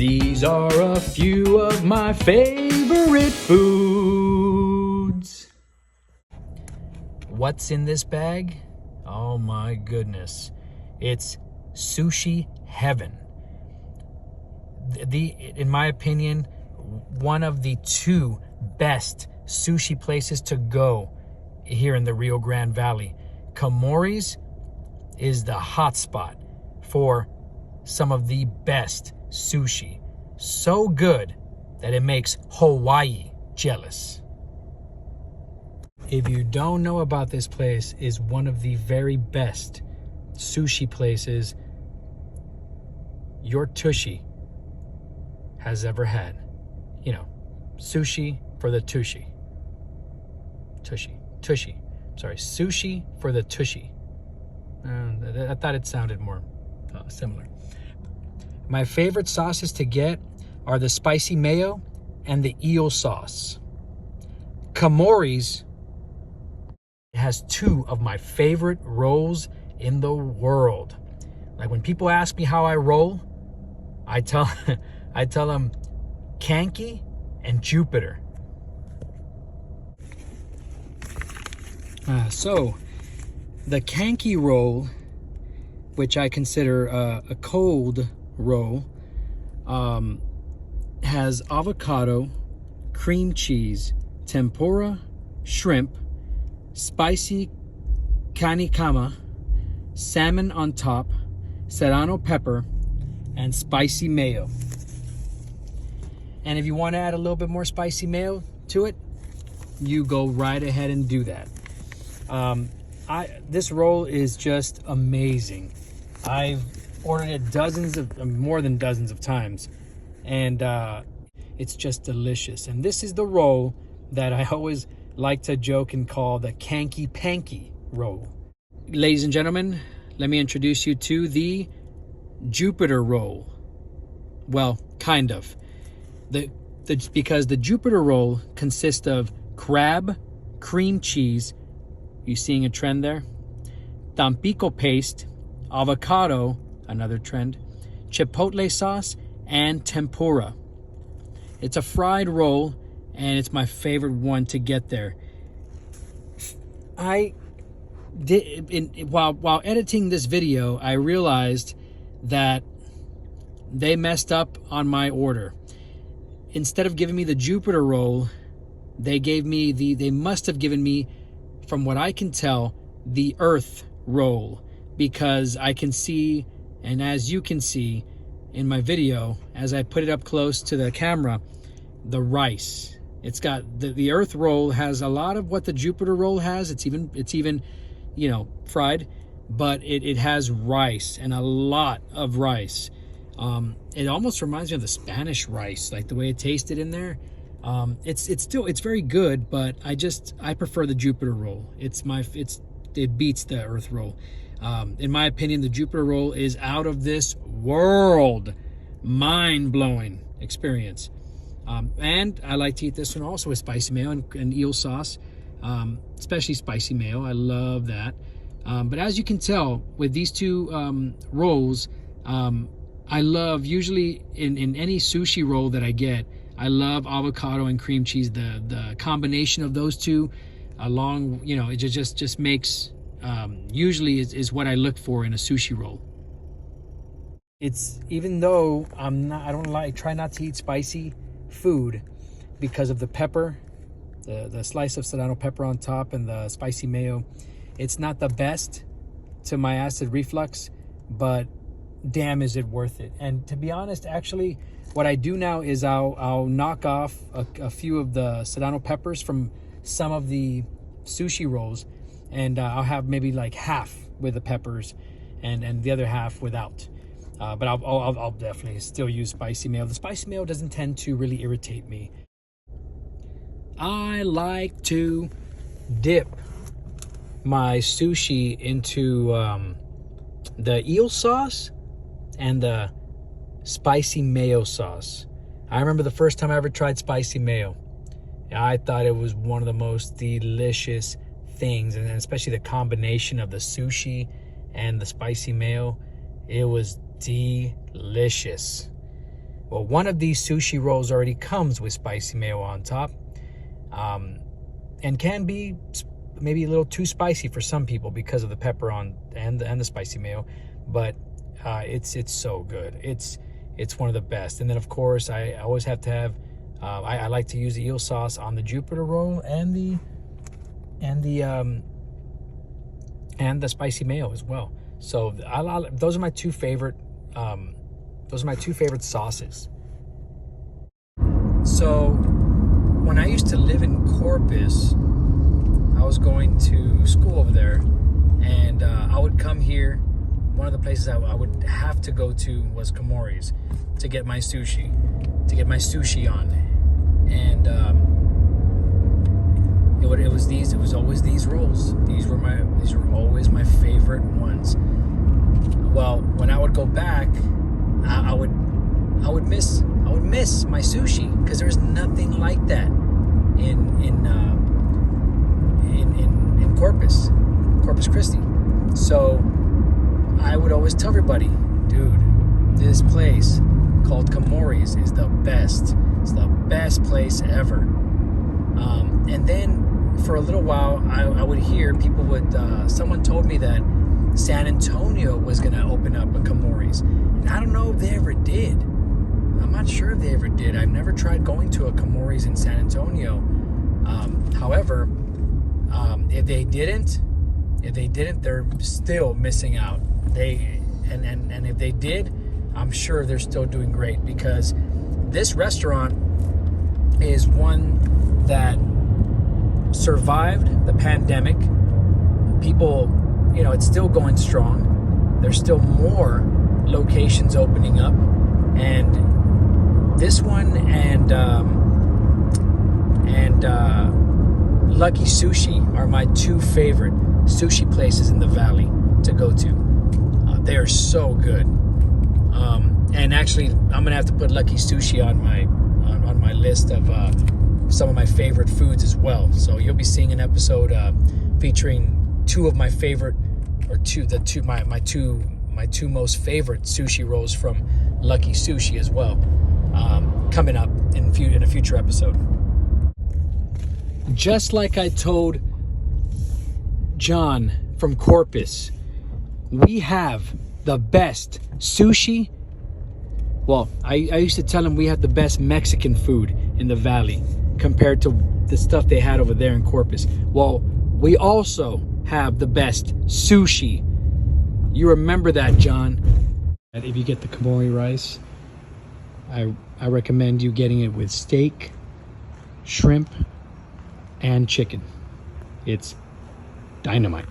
These are a few of my favorite foods. What's in this bag? Oh my goodness. It's sushi heaven. In my opinion, one of the two best sushi places to go here in the Rio Grande Valley. Kumoris is the hotspot for some of the best sushi. So good that it makes Hawaii jealous. If you don't know about this place, is one of the very best sushi places your tushy has ever had. You know, sushi for the tushy. Tushy. Sorry, sushi for the tushy. I thought it sounded more similar. My favorite sauces to get are the spicy mayo and the eel sauce. Kumoris has two of my favorite rolls in the world. Like when people ask me how I roll, I tell them Kanki and Jupiter. So the Kanki roll, which I consider a cold roll, has avocado, cream cheese, tempura, shrimp, spicy kanikama, salmon on top, serrano pepper, and spicy mayo. And if you want to add a little bit more spicy mayo to it, you go right ahead and do that. This roll is just amazing. I've ordered it more than dozens of times, and it's just delicious. And this is the roll that I always like to joke and call the Kanki Panky roll. Ladies and gentlemen, let me introduce you to the Jupiter roll. Well, kind of. Because the Jupiter roll consists of crab, cream cheese, you seeing a trend there? Tampico paste, avocado, another trend, chipotle sauce, and tempura. It's a fried roll, and it's my favorite one to get there. While editing this video, I realized that they messed up on my order. Instead of giving me the Jupiter roll, they must have given me, from what I can tell, the Earth roll, because I can see, and as you can see in my video, as I put it up close to the camera, the rice. It's got the Earth roll has a lot of what the Jupiter roll has. It's even fried, but it has rice, and a lot of rice. It almost reminds me of the Spanish rice, like the way it tasted in there. It's very good, but I prefer the Jupiter roll. It beats the Earth roll. In my opinion, the Jupiter roll is out of this world, mind-blowing experience. And I like to eat this one also with spicy mayo and eel sauce, especially spicy mayo. I love that. But as you can tell, with these two rolls, I love, usually in any sushi roll that I get, I love avocado and cream cheese. The combination of those two, along, it just makes, usually is what I look for in a sushi roll. It's, even though try not to eat spicy food because of the pepper, the slice of serrano pepper on top and the spicy mayo, it's not the best to my acid reflux, but damn is it worth it. And to be honest, actually, what I do now is I'll knock off a few of the serrano peppers from some of the sushi rolls, and I'll have maybe like half with the peppers and the other half without. But I'll definitely still use spicy mayo. The spicy mayo doesn't tend to really irritate me. I like to dip my sushi into the eel sauce and the spicy mayo sauce. I remember the first time I ever tried spicy mayo. I thought it was one of the most delicious things, and especially the combination of the sushi and the spicy mayo. It was delicious. Well, one of these sushi rolls already comes with spicy mayo on top, and can be maybe a little too spicy for some people because of the pepper on and the spicy mayo, but it's so good. It's one of the best. And then of course I always have to have I like to use the eel sauce on the Jupiter roll and the spicy mayo as well. So those are my two favorite sauces. So when I used to live in Corpus, I was going to school over there, and I would come here. One of the places I would have to go to was Kumoris to get my sushi on, and it was always these rolls. These were always my favorite ones. Well, when I would go back, I would miss my sushi, because there's nothing like that in Corpus Christi. So I would always tell everybody, dude, this place called Kumoris is the best. It's the best place ever. And then for a little while, I would hear people someone told me that San Antonio was going to open up a Kumoris. And I don't know if they ever did. I'm not sure if they ever did. I've never tried going to a Kumoris in San Antonio. However, if they didn't, they're still missing out. And if they did, I'm sure they're still doing great, because this restaurant is one that survived the pandemic. People, it's still going strong. There's still more locations opening up, and this one and Lucky Sushi are my two favorite sushi places in the valley to go to. They are so good. And actually, I'm gonna have to put Lucky Sushi on my list of some of my favorite foods as well. So you'll be seeing an episode featuring two of my favorite, or my two most favorite sushi rolls from Lucky Sushi as well, coming up in a future episode. Just like I told John from Corpus, we have the best sushi. Well, I used to tell him we have the best Mexican food in the valley compared to the stuff they had over there in Corpus. Well, we also have the best sushi. You remember that, John? If you get the Komori rice, I recommend you getting it with steak, shrimp, and chicken. It's dynamite.